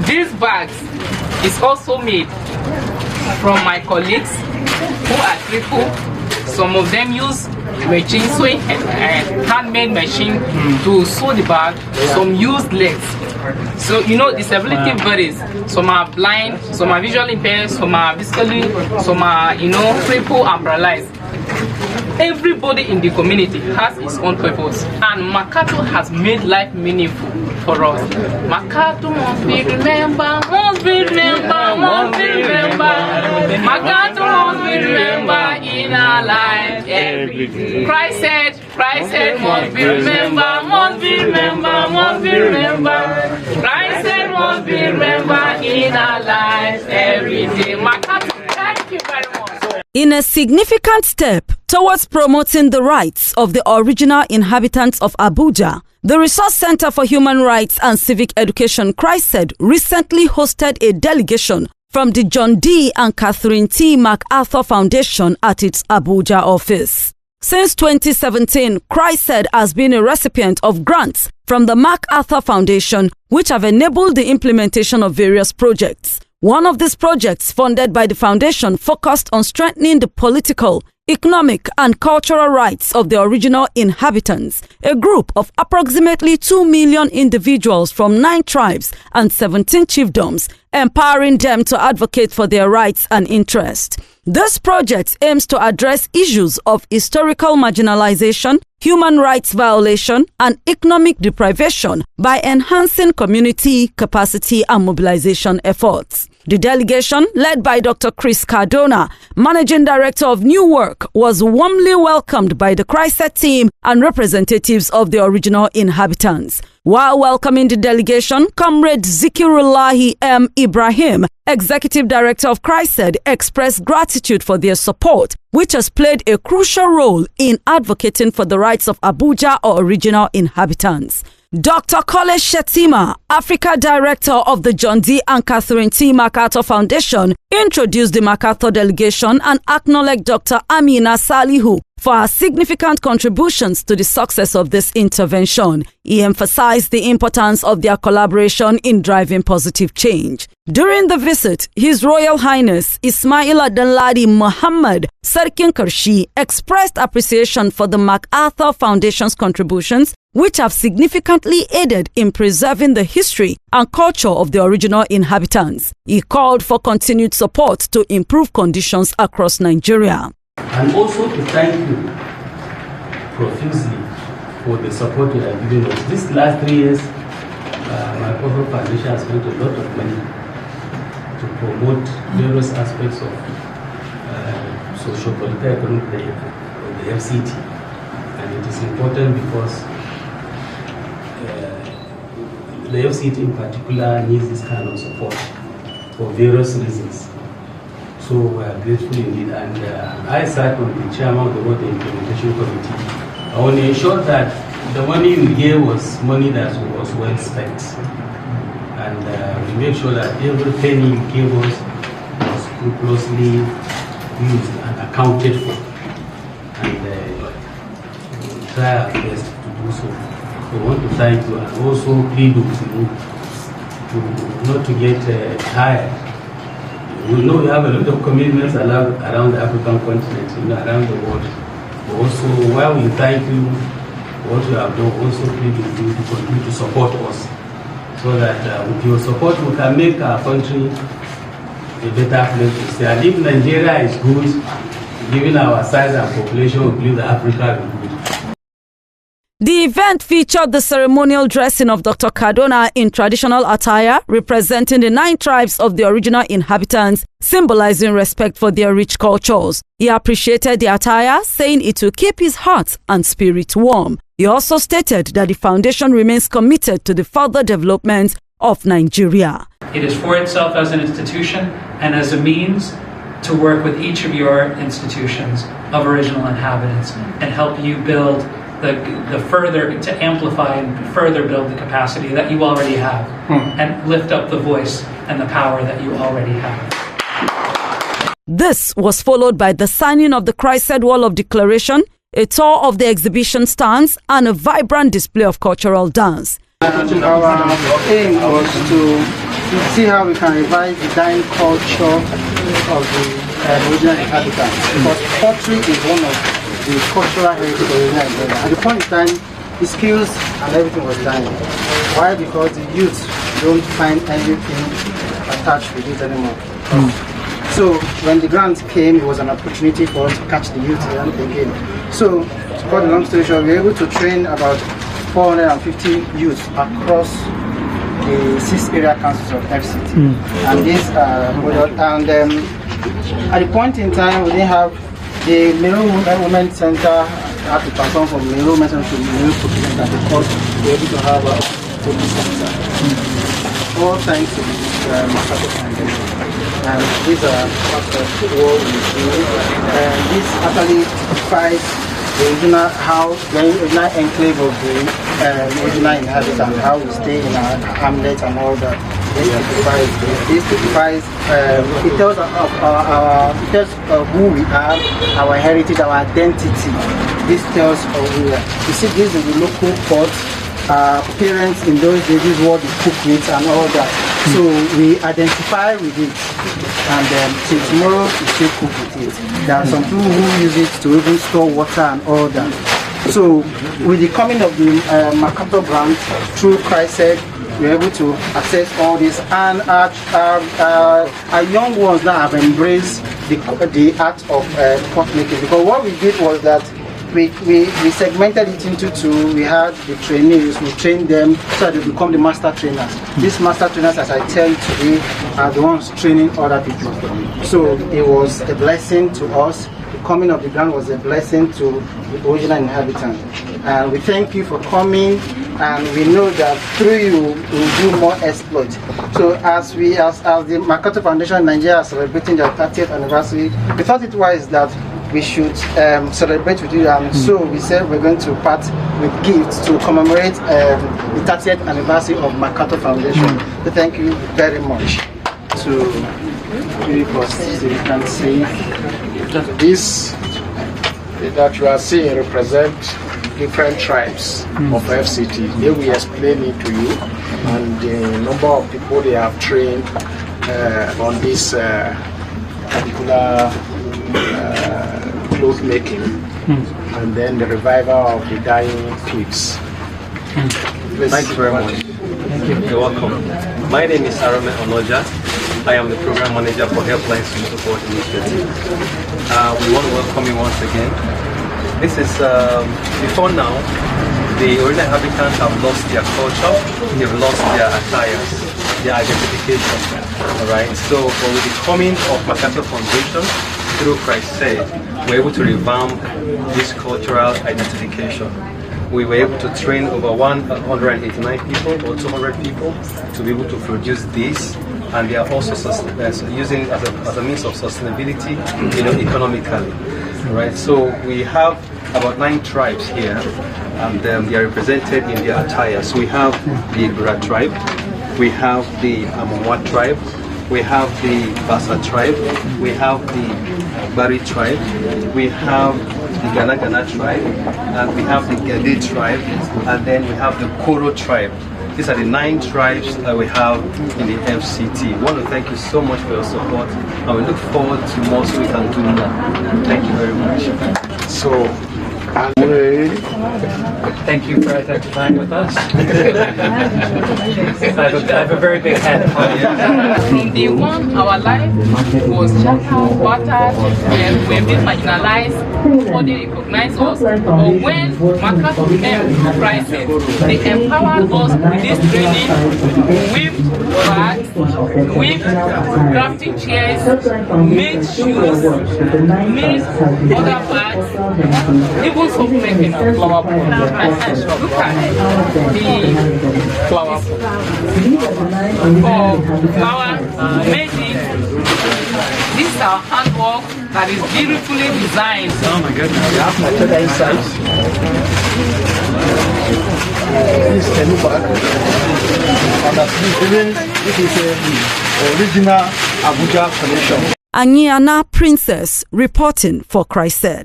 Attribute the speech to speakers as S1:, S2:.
S1: These bags is also made from my colleagues who are crippled. Some of them use machine sewing and handmade machine to sew the bag. Some use legs. So disability varies. Some are blind, some are visually impaired, some are physically, some are crippled and paralyzed. Everybody in the community has its own purpose, and MacArthur has made life meaningful for us. MacArthur must be remembered, must be remembered, must be remembered. MacArthur must be remembered in our life every day. Christ said, must be remembered, must be remembered, must be remembered. Christ said, must be remembered in our lives every day. MacArthur, thank you very much.
S2: In a significant step towards promoting the rights of the original inhabitants of Abuja, the Resource Center for Human Rights and Civic Education, CHRICED, recently hosted a delegation from the John D. and Catherine T. MacArthur Foundation at its Abuja office. Since 2017, CHRICED has been a recipient of grants from the MacArthur Foundation, which have enabled the implementation of various projects. One of these projects, funded by the foundation, focused on strengthening the political, economic, and cultural rights of the original inhabitants, a group of approximately 2 million individuals from 9 tribes and 17 chiefdoms, empowering them to advocate for their rights and interests. This project aims to address issues of historical marginalization, human rights violation, and economic deprivation by enhancing community capacity and mobilization efforts. The delegation, led by Dr. Cardona, Managing Director of New Work, was warmly welcomed by the CHRICED team and representatives of the original inhabitants. While welcoming the delegation, Comrade Zikirullahi M. Ibrahim, Executive Director of CHRICED, expressed gratitude for their support, which has played a crucial role in advocating for the rights of Abuja or original inhabitants. Dr. Kole Shetima, Africa Director of the John D. and Catherine T. MacArthur Foundation, introduced the MacArthur delegation and acknowledged Dr. Amina Salihu for her significant contributions to the success of this intervention. He emphasized the importance of their collaboration in driving positive change. During the visit, His Royal Highness Ismail Adanladi Muhammad Sarkin Karshi expressed appreciation for the MacArthur Foundation's contributions, which have significantly aided in preserving the history and culture of the original inhabitants. He called for continued support to improve conditions across Nigeria.
S3: And also to thank you profusely for the support you have given us. These last 3 years, MacArthur Foundation has spent a lot of money to promote various aspects of socio-political economic of the FCT. And it is important because the FCT in particular needs this kind of support for various reasons. So we are grateful indeed. And I sat on the chairman of the Water Implementation Committee. I want to ensure that the money you gave was money that was well spent. And we make sure that every penny you gave us was scrupulously used and accounted for. And we try our best to do so. We want to thank you and also plead with you to not to get tired. We know we have a lot of commitments around the African continent, around the world. But also, while we thank you for what you have done, also plead with you to continue to support us, so that with your support we can make our country a better place to stay. And if Nigeria is good, given our size and population, we believe that Africa will be good.
S2: The event featured the ceremonial dressing of Dr. Cardona in traditional attire, representing the 9 tribes of the original inhabitants, symbolizing respect for their rich cultures. He appreciated the attire, saying it will keep his heart and spirit warm. He also stated that the foundation remains committed to the further development of Nigeria.
S4: It is for itself as an institution and as a means to work with each of your institutions of original inhabitants and help you build the further, to amplify and further build the capacity that you already have and lift up the voice and the power that you already have.
S2: This was followed by the signing of the CHRICED Wall of Declaration, a tour of the exhibition stands, and a vibrant display of cultural dance.
S5: Our aim was to to see how we can revive the dying culture of the original inhabitants. Because pottery is one of the cultural heritage of the original inhabitants. At the point in time, the skills and everything was dying. Why? Because the youth don't find anything attached with it anymore. So when the grant came, it was an opportunity for us to catch the youth again. So to cut the long story short, we were able to train about 450 youth across the 6 area councils of FCT. And this at the point in time, we didn't have the Male Women Center had to transform from Male Women Center to Male Procurement Center because we were able to have a focus center. All thanks to the MacArthur Foundation. And these are what we do. And this actually typifies the original enclave of the original inhabitants, how we stay in our hamlet and all that. This typifies it tells of who we are, our heritage, our identity. This tells of who we are. You see, this is the local pot. Parents in those days, this is what they cook with and all that. So we identify with it, and till tomorrow we still cook with it. There are some people who use it to even store water and all that. So with the coming of the MacArthur grant through CHRICED, we're able to access all this, and our young ones now have embraced the art of pot making. Because what we did was that we segmented it into 2. We had the trainees, we trained them so that they become the master trainers. These master trainers, as I tell you today, are the ones training other people. So it was a blessing to us. The coming of the grant was a blessing to the original inhabitants. And we thank you for coming, and we know that through you we will do more exploits. So as the MacArthur Foundation Nigeria is celebrating their 30th anniversary, we thought it wise that we should celebrate with you, and so we said we're going to part with gifts to commemorate the 30th anniversary of MacArthur Foundation. So thank you very much. So we can see
S6: this that you are seeing represent different tribes of FCT. Here we explain it to you, and the number of people they have trained on this particular cloth making, and then the revival of the dying cliffs.
S7: Thank you very much.
S4: Thank you.
S7: You're welcome. My name is Arame Onoja. I am the program manager for Helpline Support Initiative. We want to welcome you once again. This is before now, the original inhabitants have lost their culture, they've lost their attires, their identification. Alright, so with the coming of MacArthur Foundation through CHRICED, we're able to revamp this cultural identification. We were able to train over 189 people or 200 people to be able to produce this, and they are also using it as a means of sustainability, economically. Right, so we have about 9 tribes here, and they are represented in their attire. So we have the Igbira tribe, we have the Amonwa tribe, we have the Bassa tribe, we have the Bari tribe, we have the Gana tribe, and we have the Gede tribe, and then we have the Koro tribe. These are the 9 tribes that we have in the FCT. I want to thank you so much for your support, and we look forward to more so we can do more. Thank you very much.
S6: So,
S4: Thank you for identifying with us. I have a very big head.
S1: From day one, our life was shattered, battered, and we were being marginalized. Nobody recognized us. But when MacArthur came to CHRICED, they empowered us with this training, with bags, with crafting chairs, made shoes, made other bags, even soap making of flower pot. Look at the flower pot. Flower making. This is our handwork that is beautifully designed.
S4: Oh my goodness.
S6: please can you back? This is the original Abuja collection.
S2: Anyiana Princess reporting for CHRICED.